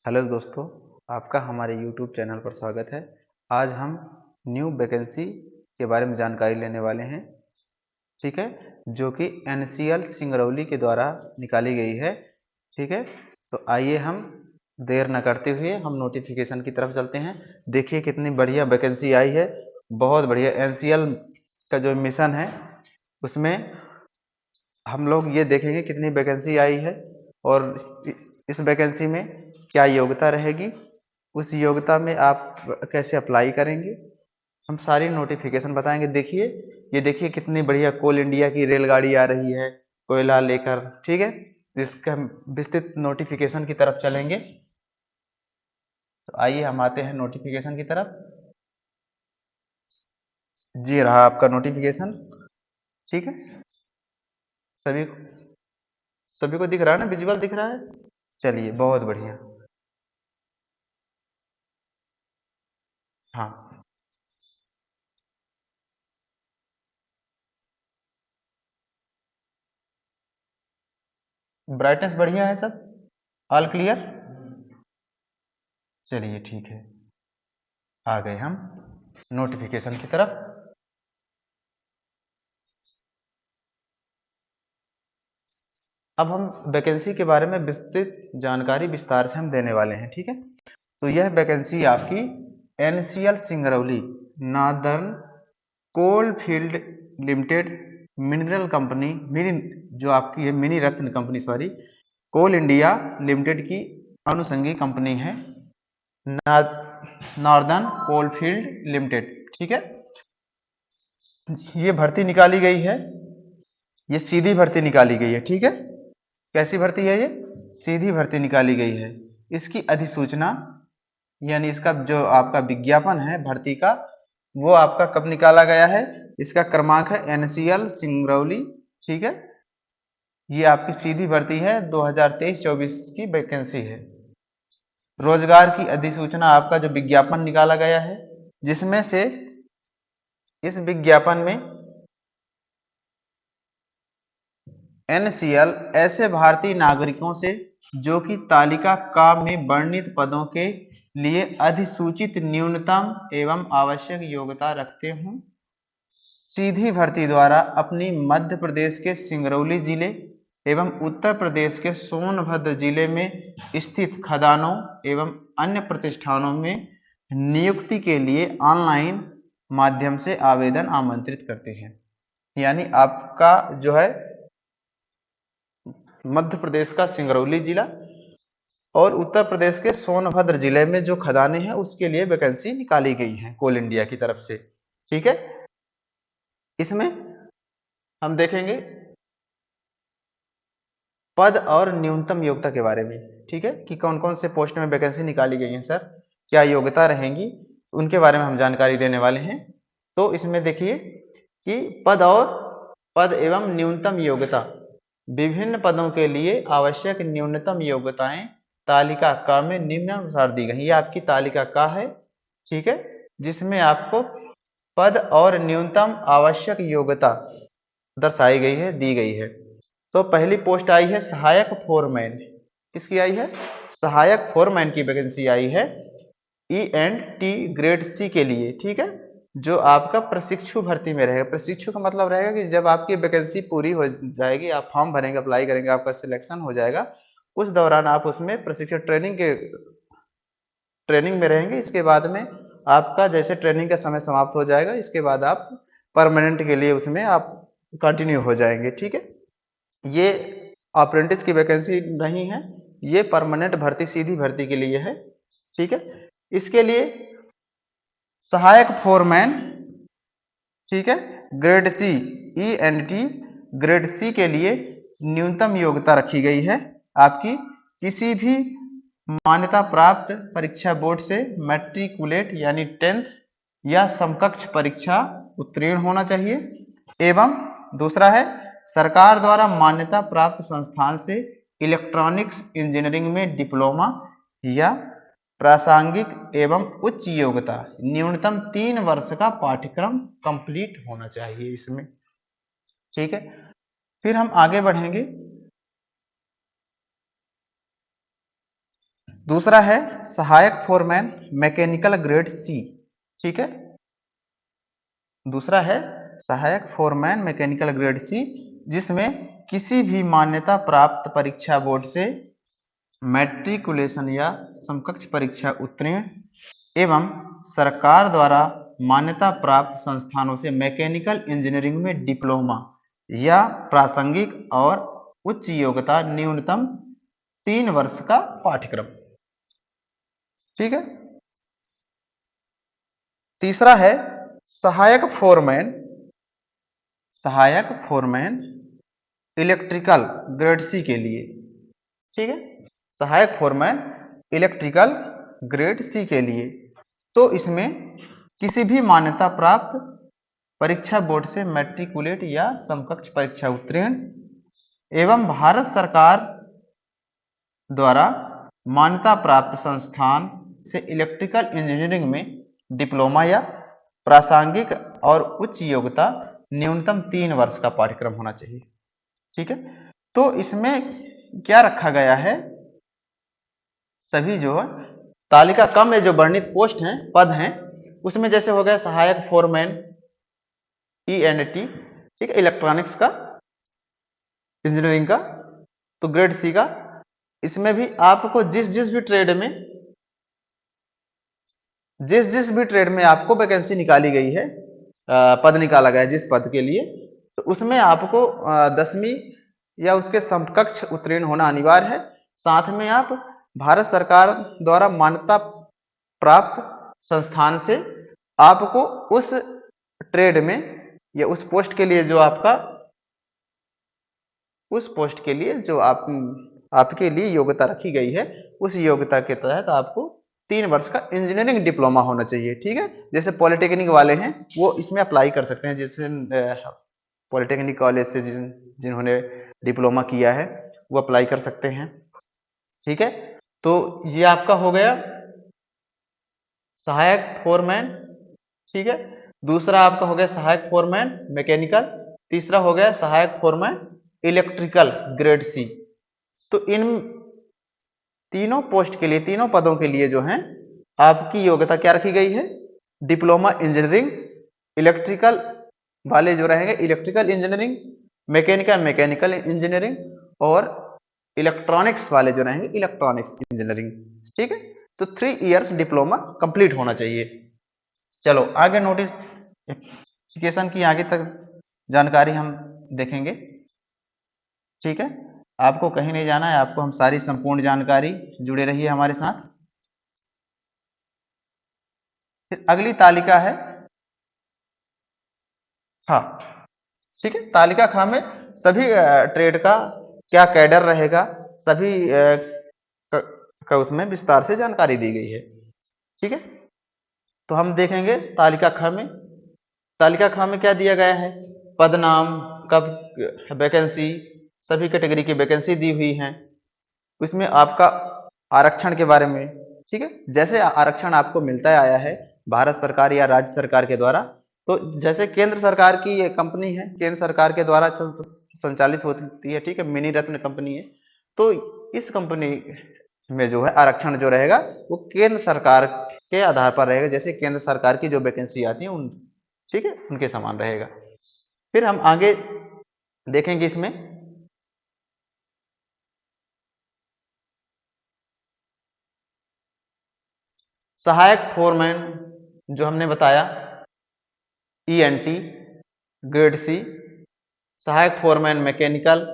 Hello दोस्तों, आपका हमारे YouTube चैनल पर स्वागत है। आज हम न्यू वैकेंसी के बारे में जानकारी लेने वाले हैं, ठीक है, जो कि NCL सिंगरौली के द्वारा निकाली गई है, ठीक है। तो आइए हम देर न करते हुए हम नोटिफिकेशन की तरफ चलते हैं। देखिए कितनी बढ़िया वैकेंसी आई है, बहुत बढ़िया। NCL का जो मिशन है उसमें हम लोग ये देखेंगे कितनी वैकेंसी आई है और इस वैकेंसी में क्या योग्यता रहेगी, उस योग्यता में आप कैसे अप्लाई करेंगे, हम सारी नोटिफिकेशन बताएंगे। देखिए, ये देखिए कितनी बढ़िया कोल इंडिया की रेलगाड़ी आ रही है कोयला लेकर, ठीक है। तो इसका हम विस्तृत नोटिफिकेशन की तरफ चलेंगे। तो आइए हम आते हैं नोटिफिकेशन की तरफ। जी रहा आपका नोटिफिकेशन, ठीक है। सभी सभी को दिख रहा है ना, विजुअल दिख रहा है। चलिए, बहुत बढ़िया। हाँ, ब्राइटनेस बढ़िया है सब, ऑल क्लियर। चलिए ठीक है, आ गए हम नोटिफिकेशन की तरफ। अब हम वैकेंसी के बारे में विस्तृत जानकारी विस्तार से हम देने वाले हैं, ठीक है। तो यह वैकेंसी आपकी NCL Singrauli northern coal field limited mineral company, mini जो आपकी है mini ratna company, sorry, coal India limited की अनुषंगी कंपनी है, नॉर्दर्न कोलफील्ड लिमिटेड, ठीक है। ये भर्ती निकाली गई है, ये सीधी भर्ती निकाली गई है, ठीक है। कैसी भर्ती है ये? सीधी भर्ती निकाली गई है। इसकी अधिसूचना यानी इसका जो आपका विज्ञापन है भर्ती का, वो आपका कब निकाला गया है? इसका क्रमांक है NCL सिंगरौली, ठीक है। ये आपकी सीधी भर्ती है, 2023-24 की वैकेंसी है। रोजगार की अधिसूचना आपका जो विज्ञापन निकाला गया है, जिसमें से इस विज्ञापन में NCL ऐसे भारतीय नागरिकों से जो कि तालिका का में वर्णित पदों के लिए अधिसूचित न्यूनतम एवं आवश्यक योग्यता रखते हों, सीधी भर्ती द्वारा अपनी मध्य प्रदेश के सिंगरौली जिले एवं उत्तर प्रदेश के सोनभद्र जिले में स्थित खदानों एवं अन्य प्रतिष्ठानों में नियुक्ति के लिए ऑनलाइन माध्यम से आवेदन आमंत्रित करते हैं। यानी आपका जो है मध्य प्रदेश का सिंगरौली जिला और उत्तर प्रदेश के सोनभद्र जिले में जो खदानें हैं उसके लिए वैकेंसी निकाली गई है कोल इंडिया की तरफ से, ठीक है। इसमें हम देखेंगे पद और न्यूनतम योग्यता के बारे में, ठीक है, कि कौन कौन से पोस्ट में वैकेंसी निकाली गई है सर, क्या योग्यता रहेंगी, उनके बारे में हम जानकारी देने वाले हैं। तो इसमें देखिए कि पद एवं न्यूनतम योग्यता, विभिन्न पदों के लिए आवश्यक न्यूनतम योग्यताएं तालिका क में निम्नानुसार दी गई। ये आपकी तालिका क है, ठीक है, जिसमें आपको पद और न्यूनतम आवश्यक योग्यता दर्शाई गई है, दी गई है। तो पहली पोस्ट आई है सहायक फोरमैन। किसकी आई है? सहायक फोरमैन की वैकेंसी आई है E&T ग्रेड C के लिए, ठीक है, जो आपका प्रशिक्षु भर्ती में रहेगा। प्रशिक्षु का मतलब रहेगा कि जब आपकी वैकेंसी पूरी हो जाएगी, आप फॉर्म भरेंगे, अप्लाई करेंगे, आपका सिलेक्शन हो जाएगा, उस दौरान आप उसमें प्रशिक्षण ट्रेनिंग में रहेंगे। इसके बाद में आपका जैसे ट्रेनिंग का समय समाप्त हो जाएगा, इसके बाद आप परमानेंट के लिए उसमें आप कंटिन्यू हो जाएंगे, ठीक है। ये अप्रेंटिस की वैकेंसी नहीं है, ये परमानेंट भर्ती, सीधी भर्ती के लिए है, ठीक है। इसके लिए सहायक फोरमैन, ठीक है, grade C, E&T grade C के लिए न्यूनतम योग्यता रखी गई है आपकी किसी भी मान्यता प्राप्त परीक्षा बोर्ड से मैट्रिकुलेट यानी 10th या समकक्ष परीक्षा उत्तीर्ण होना चाहिए, एवं दूसरा है सरकार द्वारा मान्यता प्राप्त संस्थान से इलेक्ट्रॉनिक्स इंजीनियरिंग में डिप्लोमा या प्रासंगिक एवं उच्च योग्यता न्यूनतम 3 वर्ष का पाठ्यक्रम कंप्लीट होना चाहिए इसमें, ठीक है। फिर हम आगे बढ़ेंगे। दूसरा है सहायक फोरमैन मैकेनिकल ग्रेड सी, ठीक है। दूसरा है सहायक फोरमैन मैकेनिकल ग्रेड सी, जिसमें किसी भी मान्यता प्राप्त परीक्षा बोर्ड से मैट्रिकुलेशन या समकक्ष परीक्षा उत्तीर्ण एवं सरकार द्वारा मान्यता प्राप्त संस्थानों से मैकेनिकल इंजीनियरिंग में डिप्लोमा या प्रासंगिक और उच्च योग्यता न्यूनतम 3 वर्ष का पाठ्यक्रम, ठीक है। तीसरा है सहायक फोरमैन इलेक्ट्रिकल ग्रेड सी के लिए, ठीक है। सहायक फोरमैन इलेक्ट्रिकल ग्रेड सी के लिए, तो इसमें किसी भी मान्यता प्राप्त परीक्षा बोर्ड से मैट्रिकुलेट या समकक्ष परीक्षा उत्तीर्ण एवं भारत सरकार द्वारा मान्यता प्राप्त संस्थान से इलेक्ट्रिकल इंजीनियरिंग में डिप्लोमा या प्रासंगिक और उच्च योग्यता न्यूनतम 3 वर्ष का पाठ्यक्रम होना चाहिए, ठीक है। तो इसमें क्या रखा गया है, सभी जो है तालिका कम में जो वर्णित पोस्ट हैं, पद हैं, उसमें जैसे हो गया सहायक फोरमैन E&T, ठीक है, इलेक्ट्रॉनिक्स का, इंजीनियरिंग का, तो ग्रेड सी का। इसमें भी आपको जिस जिस भी ट्रेड में आपको वैकेंसी निकाली गई है, पद निकाला गया है जिस पद के लिए, तो उसमें आपको 10वीं या उसके समकक्ष उत्तीर्ण होना अनिवार्य है। साथ में आप भारत सरकार द्वारा मान्यता प्राप्त संस्थान से आपको उस ट्रेड में या उस पोस्ट के लिए जो आपके लिए योग्यता रखी गई है, उस योग्यता के तहत आपको 3 वर्ष का इंजीनियरिंग डिप्लोमा होना चाहिए, ठीक है। जैसे पॉलिटेक्निक वाले हैं वो इसमें अप्लाई कर सकते हैं, जैसे पॉलिटेक्निक कॉलेज से जिन्होंने डिप्लोमा किया है वो अप्लाई कर सकते हैं, ठीक है। तो ये आपका हो गया सहायक फोरमैन, ठीक है। दूसरा आपका हो गया सहायक फोरमैन मैकेनिकल, तीसरा हो गया सहायक फोरमैन इलेक्ट्रिकल ग्रेड सी। तो इन तीनों पोस्ट के लिए, तीनों पदों के लिए जो है आपकी योग्यता क्या रखी गई है, डिप्लोमा इंजीनियरिंग, इलेक्ट्रिकल वाले जो रहेंगे इलेक्ट्रिकल इंजीनियरिंग, मैकेनिकल इंजीनियरिंग, और इलेक्ट्रॉनिक्स वाले जो रहेंगे इलेक्ट्रॉनिक्स इंजीनियरिंग, ठीक है। तो 3 इयर्स डिप्लोमा कंप्लीट होना चाहिए। चलो आगे नोटिफिकेशन की आगे तक जानकारी हम देखेंगे, ठीक है। आपको कहीं नहीं जाना है, आपको हम सारी संपूर्ण जानकारी, जुड़े रहिए हमारे साथ। फिर अगली तालिका है हाँ, ठीक है। तालिका ख में सभी ट्रेड का क्या कैडर रहेगा, सभी का उसमें विस्तार से जानकारी दी गई है, ठीक है। तो हम देखेंगे तालिका ख में। तालिका ख में क्या दिया गया है, पद नाम, कब वैकेंसी, सभी कैटेगरी की वैकेंसी दी हुई है। उसमें आपका आरक्षण के बारे में, ठीक है। जैसे आरक्षण आपको मिलता आया है भारत सरकार या राज्य सरकार के द्वारा, तो जैसे केंद्र सरकार की ये कंपनी है, केंद्र सरकार के द्वारा संचालित होती है, ठीक है, मिनी रत्न कंपनी है। तो इस कंपनी में जो है आरक्षण जो रहेगा वो केंद्र सरकार के आधार पर रहेगा, जैसे केंद्र सरकार की जो वैकेंसी आती है उन, ठीक है, उनके समान रहेगा। फिर हम आगे देखेंगे इसमें सहायक फोरमैन जो हमने बताया E&T ग्रेड सी, सहायक फोरमैन मैकेनिकल,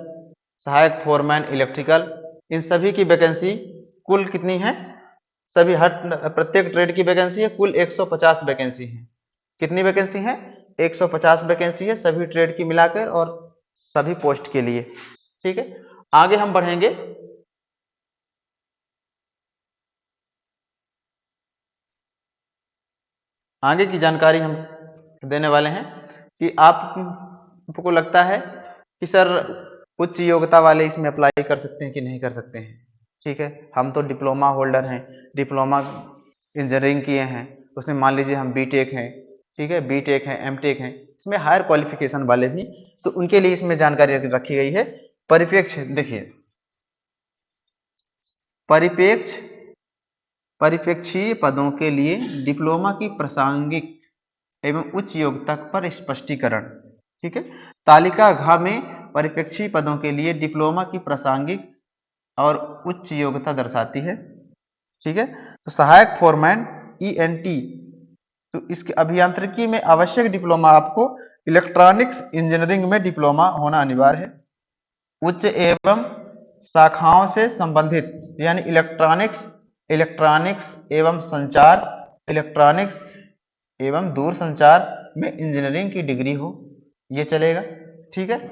सहायक फोरमैन इलेक्ट्रिकल, इन सभी की वैकेंसी कुल कितनी है, सभी हर प्रत्येक ट्रेड की वैकेंसी है कुल 150 वैकेंसी है। कितनी वैकेंसी है, 150 वैकेंसी है सभी ट्रेड की मिलाकर और सभी पोस्ट के लिए, ठीक है। आगे हम बढ़ेंगे, आगे की जानकारी हम देने वाले हैं कि आपको लगता है कि सर उच्च योग्यता वाले इसमें अप्लाई कर सकते हैं कि नहीं कर सकते हैं, ठीक है। हम तो डिप्लोमा होल्डर हैं, डिप्लोमा इंजीनियरिंग किए हैं, उसमें मान लीजिए हम बीटेक हैं, ठीक है, बीटेक हैं, एमटेक हैं, इसमें हायर क्वालिफिकेशन वाले भी, तो उनके लिए इसमें जानकारी रखी गई है। परिप्रेक्ष्य देखिए, परिप्रेक्ष्य परिप्रेक्षीय पदों के लिए डिप्लोमा की प्रासंगिक एवं उच्च योग्यता पर स्पष्टीकरण। ठीक है, तालिका घ में परिप्रेक्षीय पदों के लिए डिप्लोमा की प्रासंगिक और उच्च योग्यता दर्शाती है। ठीक है, तो सहायक फोरमैन ENT, तो इसके अभियांत्रिकी में आवश्यक डिप्लोमा आपको इलेक्ट्रॉनिक्स इंजीनियरिंग में डिप्लोमा होना अनिवार्य है। उच्च एवं शाखाओं से संबंधित यानी इलेक्ट्रॉनिक्स एवं संचार, इलेक्ट्रॉनिक्स एवं दूरसंचार में इंजीनियरिंग की डिग्री हो, ये चलेगा। ठीक है,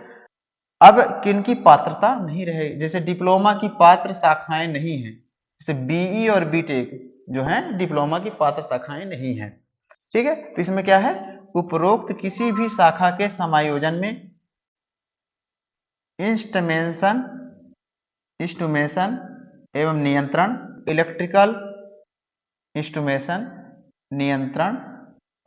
अब किनकी पात्रता नहीं रहेगी, जैसे डिप्लोमा की पात्र शाखाएं नहीं हैं, जैसे BE और BTech जो है डिप्लोमा की पात्र शाखाएं नहीं है। ठीक है, तो इसमें क्या है, उपरोक्त किसी भी शाखा के समायोजन में इंस्ट्रूमेशन एवं नियंत्रण, इलेक्ट्रिकल इंस्ट्रूमेशन नियंत्रण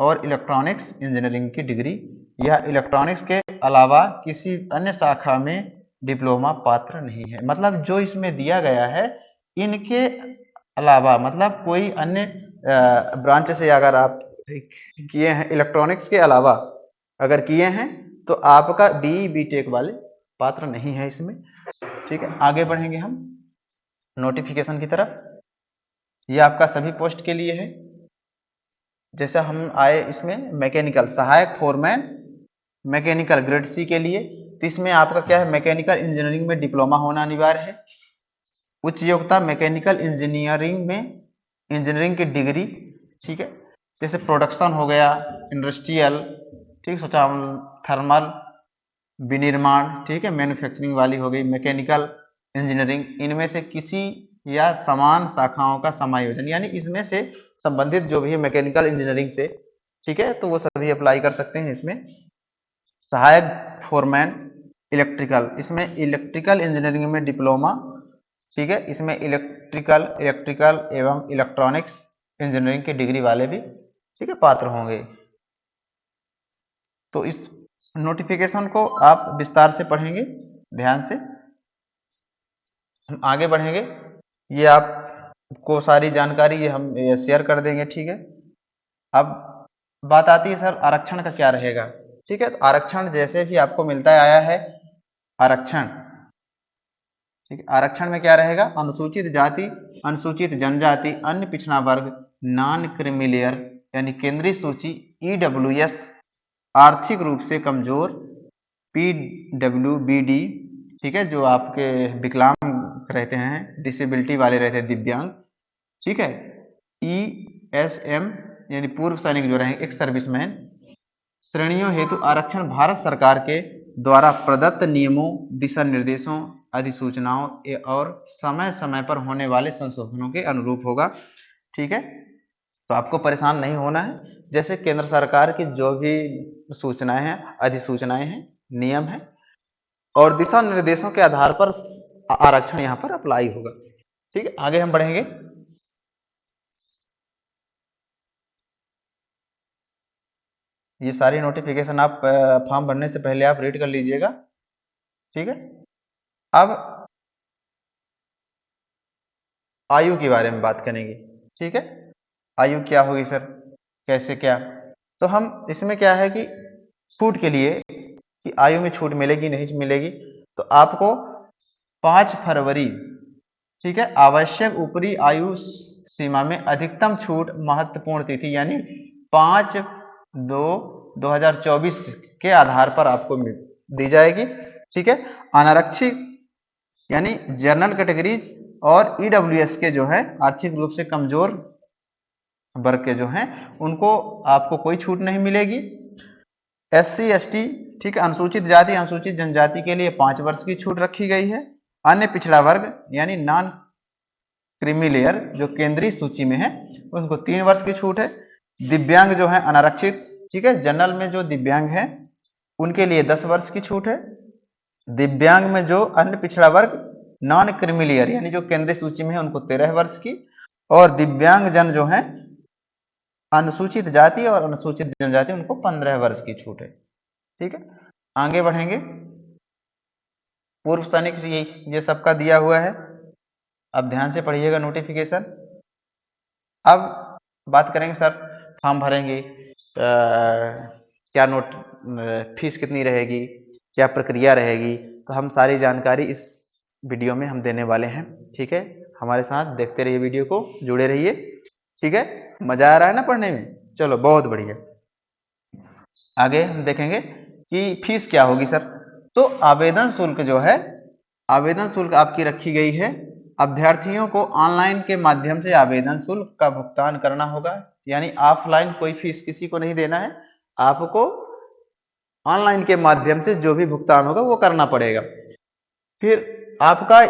और इलेक्ट्रॉनिक्स इंजीनियरिंग की डिग्री या इलेक्ट्रॉनिक्स के अलावा किसी अन्य शाखा में डिप्लोमा पात्र नहीं है। मतलब जो इसमें दिया गया है इनके अलावा, मतलब कोई अन्य ब्रांच से अगर आप किए हैं इलेक्ट्रॉनिक्स के अलावा अगर किए हैं तो आपका BE BTech वाले पात्र नहीं है इसमें। ठीक है, आगे बढ़ेंगे हम नोटिफिकेशन की तरफ। ये आपका सभी पोस्ट के लिए है। जैसे हम आए इसमें मैकेनिकल सहायक फोरमैन मैकेनिकल ग्रेड C के लिए, तो इसमें आपका क्या है, मैकेनिकल इंजीनियरिंग में डिप्लोमा होना अनिवार्य है। उच्च योग्यता मैकेनिकल इंजीनियरिंग में इंजीनियरिंग की डिग्री। ठीक है, जैसे प्रोडक्शन हो गया, इंडस्ट्रियल, ठीक, थर्मल, विनिर्माण, ठीक है, मैन्युफैक्चरिंग वाली हो गई, मैकेनिकल इंजीनियरिंग, इनमें से किसी या समान शाखाओं का समायोजन, यानी इसमें से संबंधित जो भी है मैकेनिकल इंजीनियरिंग से, ठीक है, तो वो सभी अप्लाई कर सकते हैं इसमें। सहायक फोरमैन इलेक्ट्रिकल, इसमें इलेक्ट्रिकल इंजीनियरिंग में डिप्लोमा। ठीक है, इसमें इलेक्ट्रिकल एवं इलेक्ट्रॉनिक्स इंजीनियरिंग की डिग्री वाले भी, ठीक है, पात्र होंगे। तो इस नोटिफिकेशन को आप विस्तार से पढ़ेंगे, ध्यान से। हम आगे बढ़ेंगे, ये आपको सारी जानकारी ये हम शेयर कर देंगे। ठीक है, अब बात आती है सर आरक्षण का क्या रहेगा। ठीक है, तो आरक्षण जैसे भी आपको मिलता है आया है आरक्षण। ठीक है, आरक्षण में क्या रहेगा, अनुसूचित जाति, अनुसूचित जनजाति, अन्य पिछड़ा वर्ग, नॉन क्रीमी लेयर यानी केंद्रीय सूची, EWS आर्थिक रूप से कमजोर, PWBD, ठीक है, जो आपके विकलांग रहते हैं, डिसेबिलिटी वाले रहते हैं, दिव्यांग। ठीक है, ESM यानी पूर्व सैनिक जो रहेंगे, एक्स सर्विसमैन। श्रेणियों हेतु आरक्षण भारत सरकार के द्वारा प्रदत्त नियमों, दिशा निर्देशों, अधिसूचनाओं और समय समय पर होने वाले संशोधनों के अनुरूप होगा। ठीक है, तो आपको परेशान नहीं होना है। जैसे केंद्र सरकार की जो भी सूचनाएं हैं, अधिसूचनाएं हैं, नियम है और दिशा निर्देशों के आधार पर आरक्षण यहाँ पर अप्लाई होगा। ठीक है, आगे हम बढ़ेंगे। ये सारी नोटिफिकेशन आप फॉर्म भरने से पहले आप रीड कर लीजिएगा। ठीक है, अब आयु के बारे में बात करेंगे। ठीक है, आयु क्या होगी सर, कैसे क्या, तो हम इसमें क्या है कि छूट के लिए कि आयु में छूट मिलेगी नहीं मिलेगी, तो आपको 5 फरवरी, ठीक है, आवश्यक ऊपरी आयु सीमा में अधिकतम छूट महत्वपूर्ण तिथि यानी 5/2/2024 के आधार पर आपको दी जाएगी। ठीक है, अनारक्षित यानी जनरल कैटेगरीज और EWS के जो है आर्थिक रूप से कमजोर वर्ग के जो हैं उनको आपको कोई छूट नहीं मिलेगी। SC ST, ठीक है, अनुसूचित जाति अनुसूचित जनजाति के लिए 5 वर्ष की छूट रखी गई है। अन्य पिछड़ा वर्ग यानी नॉन क्रीमी लेयर जो केंद्रीय सूची में है उनको 3 वर्ष की छूट है। दिव्यांग जो है अनारक्षित, ठीक है, जनरल में जो दिव्यांग है उनके लिए 10 वर्ष की छूट है। दिव्यांग में जो अन्य पिछड़ा वर्ग नॉन क्रीमी लेयर यानी जो केंद्रीय सूची में है उनको 13 वर्ष की, और दिव्यांग जन जो है अनुसूचित जाति और अनुसूचित जनजाति उनको 15 वर्ष की छूट है। ठीक है, आगे बढ़ेंगे। पूर्व सैनिक ये सबका दिया हुआ है, अब ध्यान से पढ़िएगा नोटिफिकेशन। अब बात करेंगे सर, फॉर्म भरेंगे क्या नोट फीस कितनी रहेगी, क्या प्रक्रिया रहेगी, तो हम सारी जानकारी इस वीडियो में हम देने वाले हैं। ठीक है, हमारे साथ देखते रहिए, वीडियो को जुड़े रहिए। ठीक है, मजा आ रहा है ना पढ़ने में? चलो बहुत बढ़िया। आगे हम देखेंगे कि फीस क्या होगी सर। तो आवेदन शुल्क जो है, आवेदन शुल्क आपकी रखी गई है, अभ्यर्थियों को ऑनलाइन के माध्यम से आवेदन शुल्क का भुगतान करना होगा। यानी ऑफलाइन कोई फीस किसी को नहीं देना है, आपको ऑनलाइन के माध्यम से जो भी भुगतान होगा वो करना पड़ेगा। फिर आपका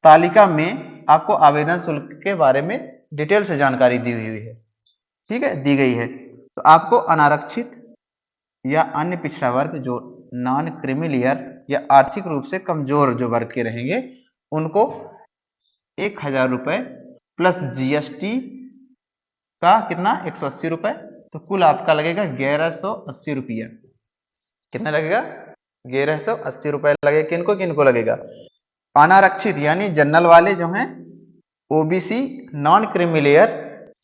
तालिका में आपको आवेदन शुल्क के बारे में डिटेल से जानकारी दी हुई है। ठीक है, दी गई है। तो आपको अनारक्षित या अन्य पिछड़ा वर्ग जो नॉन क्रीमी या आर्थिक रूप से कमजोर जो वर्ग के रहेंगे, उनको 1000 रुपये प्लस जीएसटी का कितना 180 रुपये, तो कुल आपका लगेगा 1180 रुपया। कितना लगेगा? 1180 रुपये लगेगा। किनको किनको लगेगा? अनारक्षित यानी जनरल वाले जो हैं, ओबीसी, नॉन क्रीमी लेयर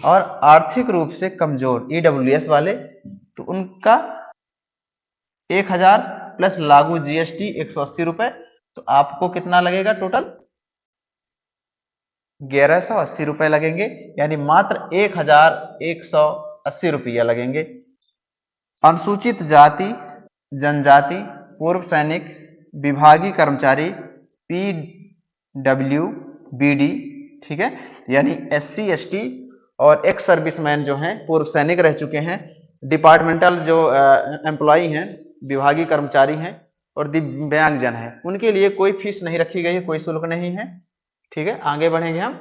और आर्थिक रूप से कमजोर ईडब्ल्यूएस वाले, तो उनका 1000 प्लस लागू जीएसटी 180 रुपये, तो आपको कितना लगेगा टोटल? 1180 रुपये लगेंगे। यानी मात्र 1180 रुपया लगेंगे। अनुसूचित जाति जनजाति, पूर्व सैनिक, विभागीय कर्मचारी, पीडब्ल्यूबीडी, ठीक है, यानी एससी एसटी और एक्स सर्विसमैन जो हैं, पूर्व सैनिक रह चुके हैं, डिपार्टमेंटल जो एम्प्लॉई हैं, विभागीय कर्मचारी हैं और दिव्यांगजन हैं, उनके लिए कोई फीस नहीं रखी गई है, कोई शुल्क नहीं है। ठीक है, आगे बढ़ेंगे हम।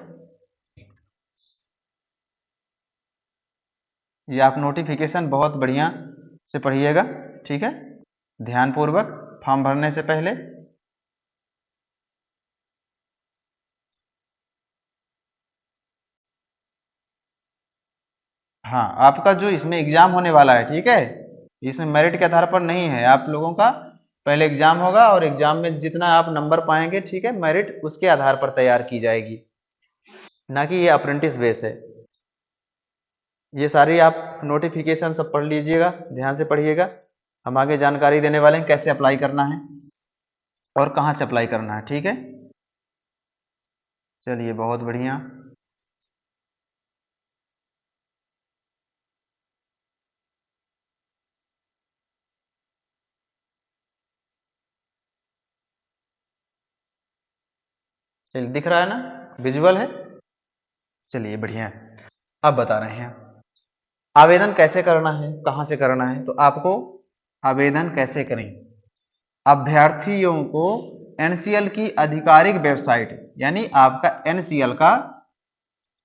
ये आप नोटिफिकेशन बहुत बढ़िया से पढ़िएगा। ठीक है, ध्यानपूर्वक फॉर्म भरने से पहले। हाँ, आपका जो इसमें एग्जाम होने वाला है, ठीक है, इसमें मेरिट के आधार पर नहीं है, आप लोगों का पहले एग्जाम होगा और एग्जाम में जितना आप नंबर पाएंगे, ठीक है, मेरिट उसके आधार पर तैयार की जाएगी, ना कि ये अप्रेंटिस बेस है। ये सारी आप नोटिफिकेशन सब पढ़ लीजिएगा, ध्यान से पढ़िएगा। हम आगे जानकारी देने वाले हैं कैसे अप्लाई करना है और कहाँ से अप्लाई करना है। ठीक है, चलिए बहुत बढ़िया। चलिए, दिख रहा है ना, विजुअल है? चलिए बढ़िया है। अब बता रहे हैं आवेदन कैसे करना है, कहाँ से करना है। तो आपको आवेदन कैसे करें? अभ्यर्थियों को एनसीएल की आधिकारिक वेबसाइट, यानी आपका एनसीएल का,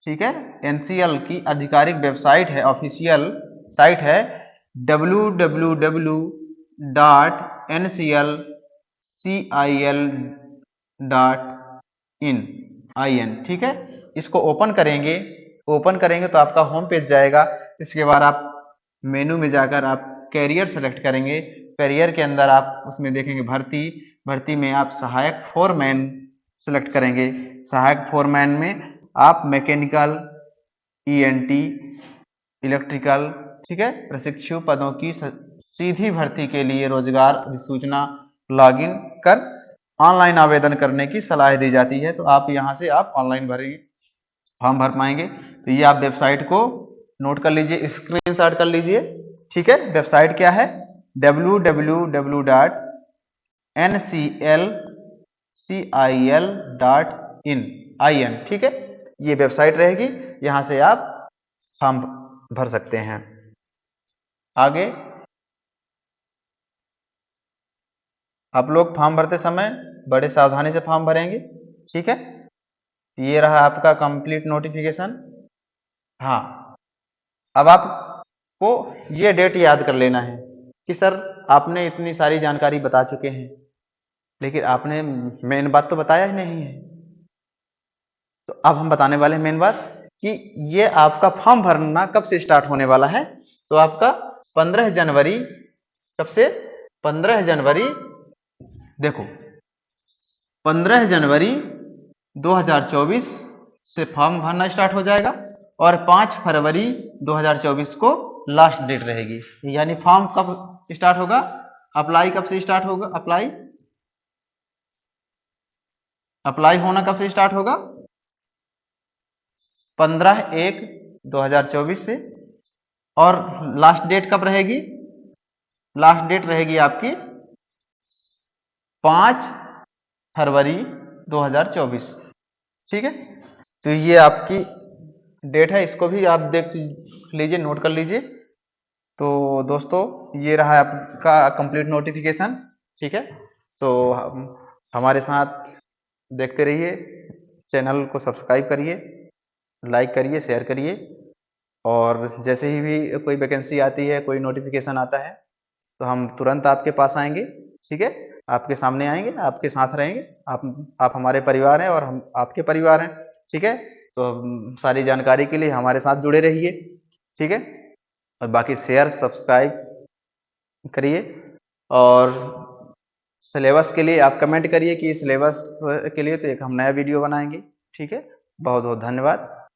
ठीक है, एनसीएल की आधिकारिक वेबसाइट है, ऑफिशियल साइट है www.nclcil.in। ठीक है, इसको ओपन करेंगे। ओपन करेंगे तो आपका होम पेज जाएगा। इसके बाद आप मेनू में जाकर आप कैरियर सेलेक्ट करेंगे। कैरियर के अंदर आप उसमें देखेंगे भर्ती, भर्ती में आप सहायक फोरमैन सेलेक्ट करेंगे। सहायक फोरमैन में आप मैकेनिकल, ईएनटी, इलेक्ट्रिकल, ठीक है, प्रशिक्षु पदों की सीधी भर्ती के लिए रोजगार अधिसूचना लॉगिन कर ऑनलाइन आवेदन करने की सलाह दी जाती है। तो आप यहाँ से आप ऑनलाइन भरेंगे, फॉर्म भर पाएंगे। तो ये आप वेबसाइट को नोट कर लीजिए, स्क्रीनशॉट कर लीजिए। ठीक है, वेबसाइट क्या है? www.nclcil.in। ठीक है, ये वेबसाइट रहेगी, यहाँ से आप फॉर्म भर सकते हैं। आगे आप लोग फॉर्म भरते समय बड़े सावधानी से फॉर्म भरेंगे। ठीक है, ये रहा आपका कंप्लीट नोटिफिकेशन। हाँ, अब आपको ये डेट याद कर लेना है कि सर आपने इतनी सारी जानकारी बता चुके हैं, लेकिन आपने मेन बात तो बताया ही नहीं है। तो अब हम बताने वाले हैं मेन बात कि ये आपका फॉर्म भरना कब से स्टार्ट होने वाला है। तो आपका 15 जनवरी, कब से? 15 जनवरी, देखो 15 जनवरी 2024 से फॉर्म भरना स्टार्ट हो जाएगा। और 5 फरवरी 2024 को लास्ट डेट रहेगी। यानी फॉर्म कब स्टार्ट होगा, अप्लाई कब से स्टार्ट होगा, अप्लाई होना कब से स्टार्ट होगा, 15/1/2024 से। और लास्ट डेट कब रहेगी, लास्ट डेट रहेगी आपकी 5 फरवरी 2024। ठीक है, तो ये आपकी डेट है, इसको भी आप देख लीजिए, नोट कर लीजिए। तो दोस्तों ये रहा आपका कंप्लीट नोटिफिकेशन। ठीक है, तो हमारे साथ देखते रहिए, चैनल को सब्सक्राइब करिए, लाइक करिए, शेयर करिए, और जैसे ही भी कोई वैकेंसी आती है, कोई नोटिफिकेशन आता है, तो हम तुरंत आपके पास आएंगे। ठीक है, आपके सामने आएंगे, आपके साथ रहेंगे। आप हमारे परिवार हैं और हम आपके परिवार हैं। ठीक है, तो सारी जानकारी के लिए हमारे साथ जुड़े रहिए। ठीक है, और बाकी शेयर सब्सक्राइब करिए, और सिलेबस के लिए आप कमेंट करिए कि सिलेबस के लिए तो एक हम नया वीडियो बनाएंगे। ठीक है, बहुत बहुत धन्यवाद।